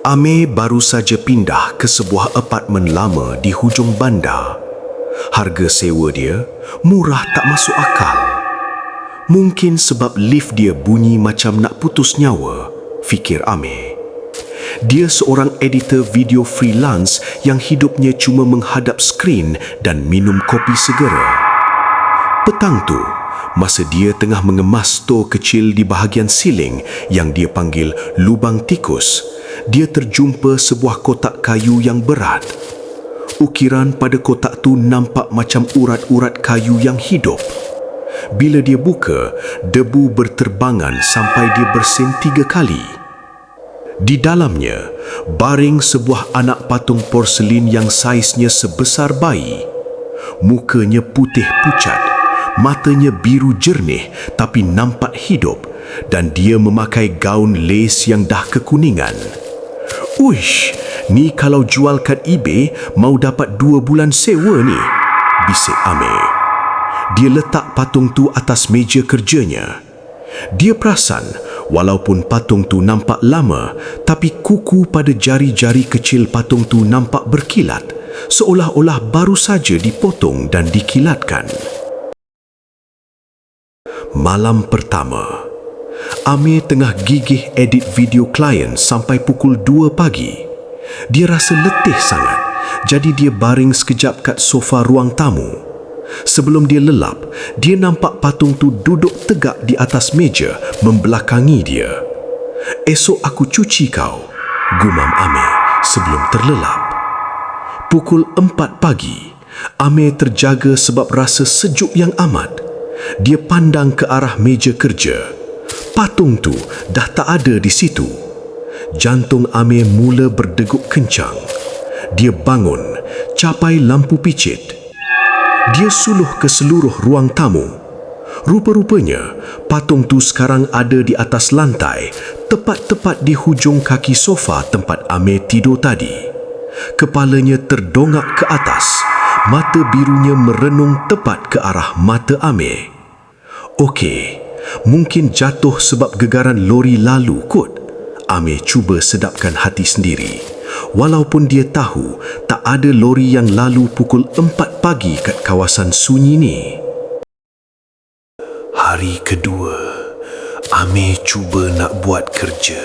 Amir baru saja pindah ke sebuah apartmen lama di hujung bandar. Harga sewa dia murah tak masuk akal. Mungkin sebab lift dia bunyi macam nak putus nyawa, fikir Amir. Dia seorang editor video freelance yang hidupnya cuma menghadap skrin dan minum kopi segera. Petang tu, masa dia tengah mengemas stor kecil di bahagian siling yang dia panggil lubang tikus, dia terjumpa sebuah kotak kayu yang berat. Ukiran pada kotak tu nampak macam urat-urat kayu yang hidup. Bila dia buka, debu berterbangan sampai dia bersin 3 kali. Di dalamnya, baring sebuah anak patung porselin yang saiznya sebesar bayi. Mukanya putih pucat, matanya biru jernih tapi nampak hidup, dan dia memakai gaun lace yang dah kekuningan. Uish, ni kalau jual kat eBay mau dapat 2 bulan sewa ni, bisik Amir. Dia letak patung tu atas meja kerjanya. Dia perasan walaupun patung tu nampak lama, tapi kuku pada jari-jari kecil patung tu nampak berkilat, seolah-olah baru saja dipotong dan dikilatkan. Malam pertama, Amir tengah gigih edit video klien sampai pukul 2 pagi. Dia rasa letih sangat, jadi dia baring sekejap kat sofa ruang tamu. Sebelum dia lelap, dia nampak patung tu duduk tegak di atas meja membelakangi dia. "Esok aku cuci kau," gumam Amir sebelum terlelap. Pukul 4 pagi, Amir terjaga sebab rasa sejuk yang amat. Dia pandang ke arah meja kerja. Patung tu dah tak ada di situ. Jantung Amir mula berdegup kencang. Dia bangun, capai lampu picit. Dia suluh ke seluruh ruang tamu. Rupa-rupanya, patung tu sekarang ada di atas lantai, tepat-tepat di hujung kaki sofa tempat Amir tidur tadi. Kepalanya terdongak ke atas, mata birunya merenung tepat ke arah mata Amir. Okey, mungkin jatuh sebab gegaran lori lalu kot. Amir cuba sedapkan hati sendiri. Walaupun dia tahu tak ada lori yang lalu pukul 4 pagi kat kawasan sunyi ni. Hari kedua, Amir cuba nak buat kerja,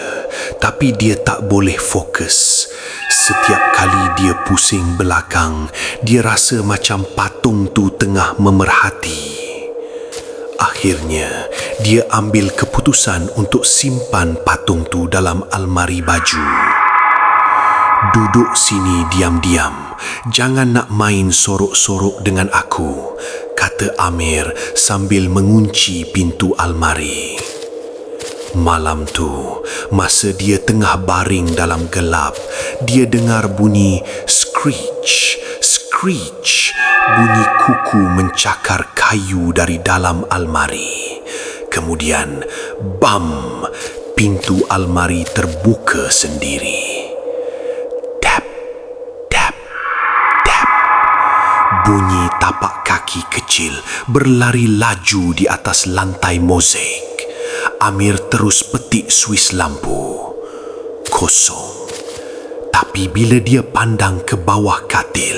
tapi dia tak boleh fokus. Setiap kali dia pusing belakang, dia rasa macam patung tu tengah memerhati. Akhirnya, dia ambil keputusan untuk simpan patung tu dalam almari baju. "Duduk sini diam-diam, jangan nak main sorok-sorok dengan aku," kata Amir sambil mengunci pintu almari. Malam tu, masa dia tengah baring dalam gelap, dia dengar bunyi screech, screech, bunyi kuku mencakar kayu dari dalam almari. Kemudian, bam, pintu almari terbuka sendiri. Bunyi tapak kaki kecil berlari laju di atas lantai mozaik. Amir terus petik suis lampu. Kosong. Tapi bila dia pandang ke bawah katil,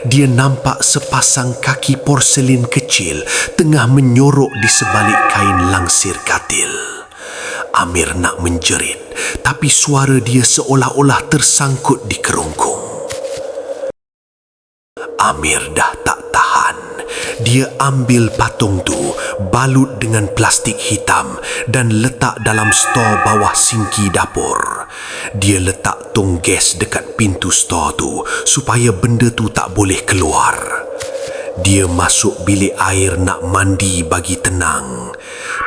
dia nampak sepasang kaki porselin kecil tengah menyorok di sebalik kain langsir katil. Amir nak menjerit, tapi suara dia seolah-olah tersangkut di kerongkong. Amir dah tak tahan. Dia ambil patung tu, balut dengan plastik hitam dan letak dalam stor bawah sinki dapur. Dia letak tong gas dekat pintu stor tu supaya benda tu tak boleh keluar. Dia masuk bilik air nak mandi bagi tenang.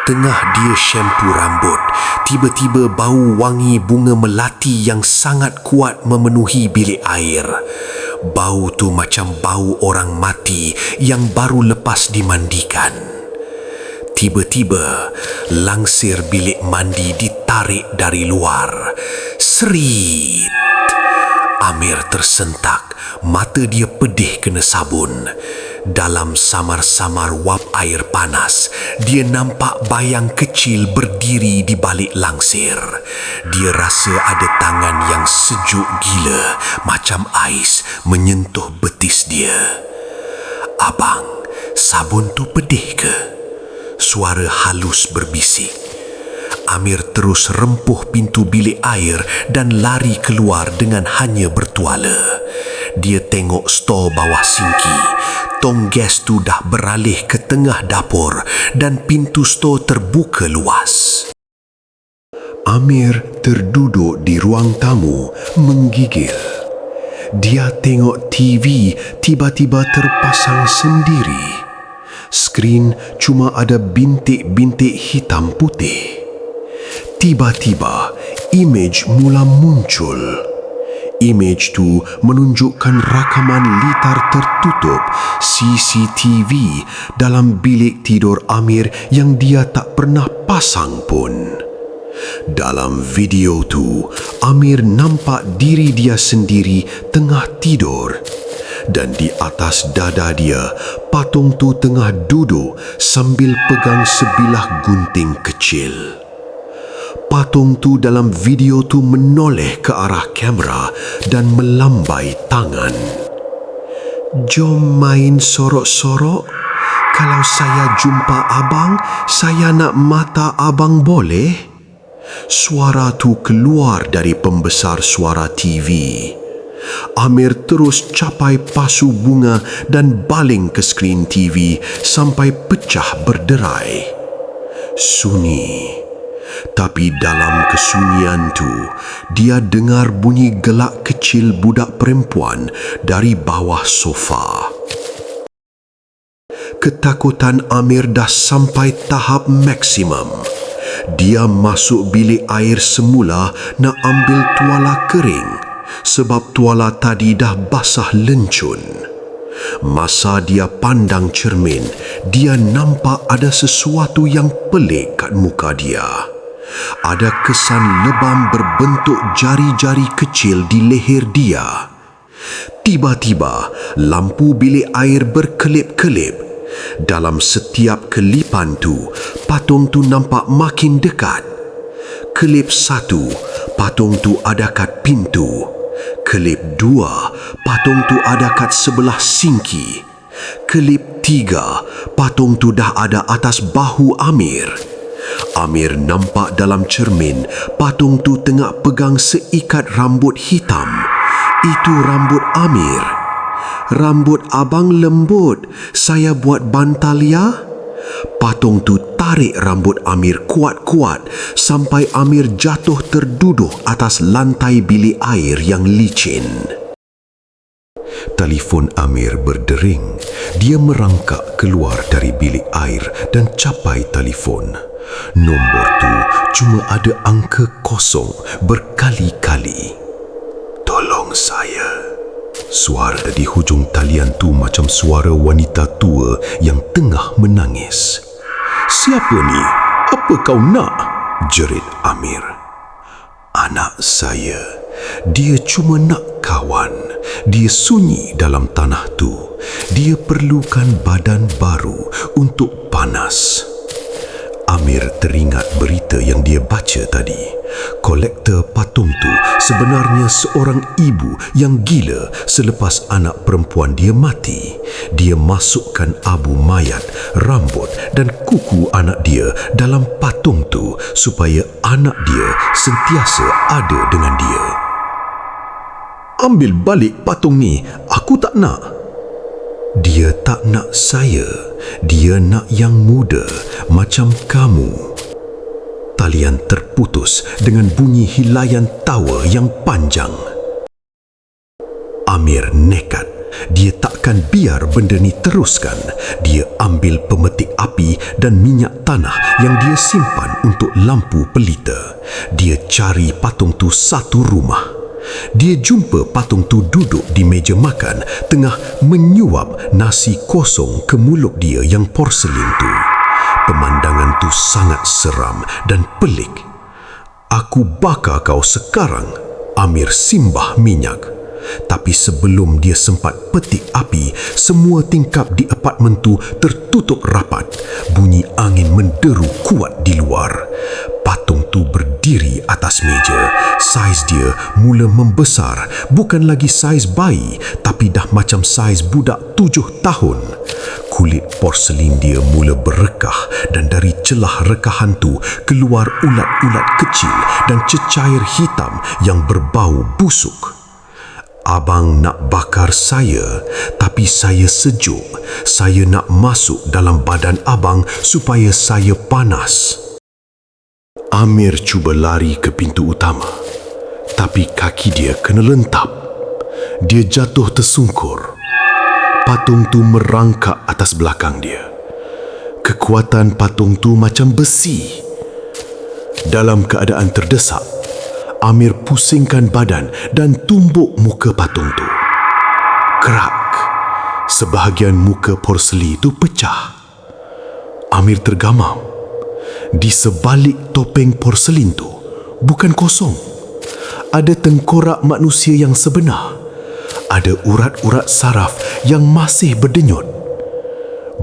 Tengah dia syampu rambut, tiba-tiba bau wangi bunga melati yang sangat kuat memenuhi bilik air. Bau tu macam bau orang mati yang baru lepas dimandikan. Tiba-tiba, langsir bilik mandi ditarik dari luar. Serit! Amir tersentak, mata dia pedih kena sabun. Dalam samar-samar wap air panas, dia nampak bayang kecil berdiri di balik langsir. Dia rasa ada tangan yang sejuk gila, macam ais menyentuh betis dia. "Abang, sabun tu pedih ke?" Suara halus berbisik. Amir terus rempuh pintu bilik air dan lari keluar dengan hanya bertuala. Dia tengok stor bawah sinki. Tong gas tu dah beralih ke tengah dapur dan pintu stor terbuka luas. Amir terduduk di ruang tamu menggigil. Dia tengok TV tiba-tiba terpasang sendiri. Skrin cuma ada bintik-bintik hitam putih. Tiba-tiba, imej mula muncul. Imej tu menunjukkan rakaman litar tertutup CCTV dalam bilik tidur Amir yang dia tak pernah pasang pun. Dalam video tu, Amir nampak diri dia sendiri tengah tidur. Dan di atas dada dia, patung tu tengah duduk sambil pegang sebilah gunting kecil. Patung tu dalam video tu menoleh ke arah kamera dan melambai tangan. "Jom main sorok-sorok. Kalau saya jumpa abang, saya nak mata abang boleh?" Suara tu keluar dari pembesar suara TV. Amir terus capai pasu bunga dan baling ke skrin TV sampai pecah berderai. Sunyi. Tapi dalam kesunyian tu, dia dengar bunyi gelak kecil budak perempuan dari bawah sofa. Ketakutan Amir dah sampai tahap maksimum. Dia masuk bilik air semula nak ambil tuala kering sebab tuala tadi dah basah lencun. Masa dia pandang cermin, dia nampak ada sesuatu yang pelik kat muka dia. Ada kesan lebam berbentuk jari-jari kecil di leher dia. Tiba-tiba, lampu bilik air berkelip-kelip. Dalam setiap kelipan tu, patung tu nampak makin dekat. Kelip 1, patung tu ada kat pintu. Kelip 2, patung tu ada kat sebelah sinki. Kelip 3, patung tu dah ada atas bahu Amir. Amir nampak dalam cermin, patung tu tengah pegang seikat rambut hitam. Itu rambut Amir. "Rambut abang lembut, saya buat bantal ya?" Patung tu tarik rambut Amir kuat-kuat sampai Amir jatuh terduduk atas lantai bilik air yang licin. Telefon Amir berdering. Dia merangkak keluar dari bilik air dan capai telefon. Nombor tu cuma ada angka kosong berkali-kali. "Tolong saya." Suara di hujung talian tu macam suara wanita tua yang tengah menangis. "Siapa ni? Apa kau nak?" jerit Amir. "Anak saya. Dia cuma nak kawan. Dia sunyi dalam tanah tu. Dia perlukan badan baru untuk panas." Amir teringat berita yang dia baca tadi. Kolektor patung tu sebenarnya seorang ibu yang gila selepas anak perempuan dia mati. Dia masukkan abu mayat, rambut dan kuku anak dia dalam patung tu supaya anak dia sentiasa ada dengan dia. "Ambil balik patung ni, aku tak nak." "Dia tak nak saya. Dia nak yang muda, macam kamu." Talian terputus dengan bunyi hilaian tawa yang panjang. Amir nekat. Dia takkan biar benda ni teruskan. Dia ambil pemetik api dan minyak tanah yang dia simpan untuk lampu pelita. Dia cari patung tu satu rumah. Dia jumpa patung tu duduk di meja makan, tengah menyuap nasi kosong ke mulut dia yang porselin tu. Pemandangan tu sangat seram dan pelik. "Aku bakar kau sekarang," Amir simbah minyak. Tapi sebelum dia sempat petik api, semua tingkap di apartmen tu tertutup rapat. Bunyi angin menderu kuat di luar. Patung tu berdiri atas meja. Saiz dia mula membesar. Bukan lagi saiz bayi, tapi dah macam saiz budak 7 tahun. Kulit porselin dia mula berrekah dan dari celah rekahan tu keluar ulat-ulat kecil dan cecair hitam yang berbau busuk. Abang nak bakar saya, tapi saya sejuk. Saya nak masuk dalam badan abang supaya saya panas. Amir cuba lari ke pintu utama, tapi kaki dia kena lentap. Dia jatuh tersungkur. Patung tu merangkak atas belakang dia. Kekuatan patung tu macam besi. Dalam keadaan terdesak, Amir pusingkan badan dan tumbuk muka patung tu. Kerak. Sebahagian muka porseli itu pecah. Amir tergamam. Di sebalik topeng porselin tu bukan kosong. Ada tengkorak manusia yang sebenar. Ada urat-urat saraf yang masih berdenyut.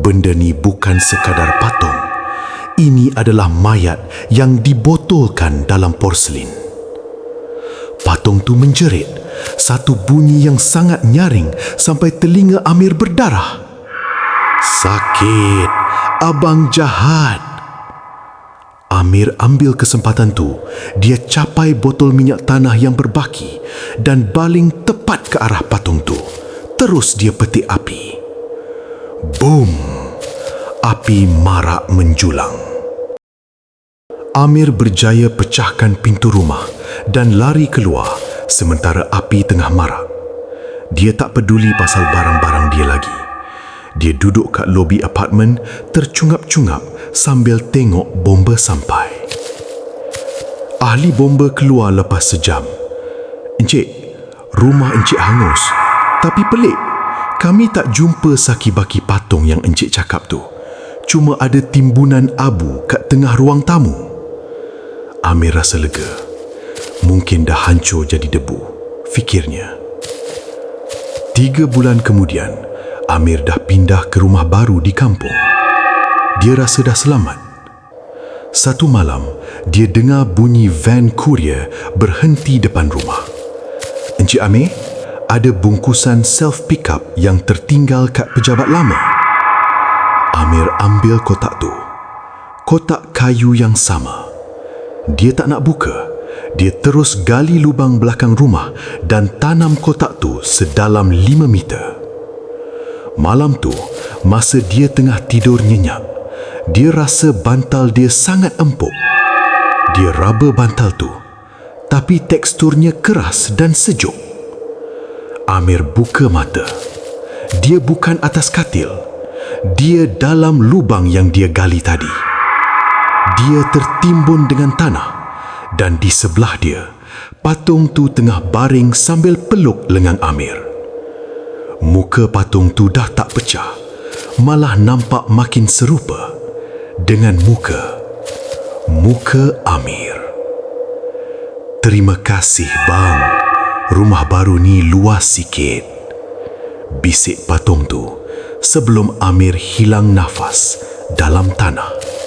Benda ni bukan sekadar patung. Ini adalah mayat yang dibotolkan dalam porselin. Patung tu menjerit. Satu bunyi yang sangat nyaring sampai telinga Amir berdarah. Sakit. Abang jahat. Amir ambil kesempatan tu. Dia capai botol minyak tanah yang berbaki dan baling tepat ke arah patung tu. Terus dia petik api. Boom! Api marak menjulang. Amir berjaya pecahkan pintu rumah dan lari keluar sementara api tengah marak. Dia tak peduli pasal barang-barang dia lagi. Dia duduk kat lobi apartmen tercungap-cungap sambil tengok bomba sampai. Ahli bomba keluar lepas sejam. Encik, rumah encik hangus. Tapi pelik, kami tak jumpa saki-baki patung yang encik cakap tu. Cuma ada timbunan abu kat tengah ruang tamu. Amir rasa lega. Mungkin dah hancur jadi debu, fikirnya. 3 bulan kemudian, Amir dah pindah ke rumah baru di kampung. Dia rasa dah selamat. Satu malam, dia dengar bunyi van kurier berhenti depan rumah. Encik Amir, ada bungkusan self-pickup yang tertinggal kat pejabat lama. Amir ambil kotak tu. Kotak kayu yang sama. Dia tak nak buka. Dia terus gali lubang belakang rumah dan tanam kotak tu sedalam 5 meter. Malam tu, masa dia tengah tidur nyenyak, dia rasa bantal dia sangat empuk. Dia raba bantal tu, tapi teksturnya keras dan sejuk. Amir buka mata. Dia bukan atas katil. Dia dalam lubang yang dia gali tadi. Dia tertimbun dengan tanah dan di sebelah dia, patung tu tengah baring sambil peluk lengan Amir. Muka patung tu dah tak pecah, malah nampak makin serupa dengan muka Amir. Terima kasih bang, rumah baru ni luas sikit, bisik patung tu sebelum Amir hilang nafas dalam tanah.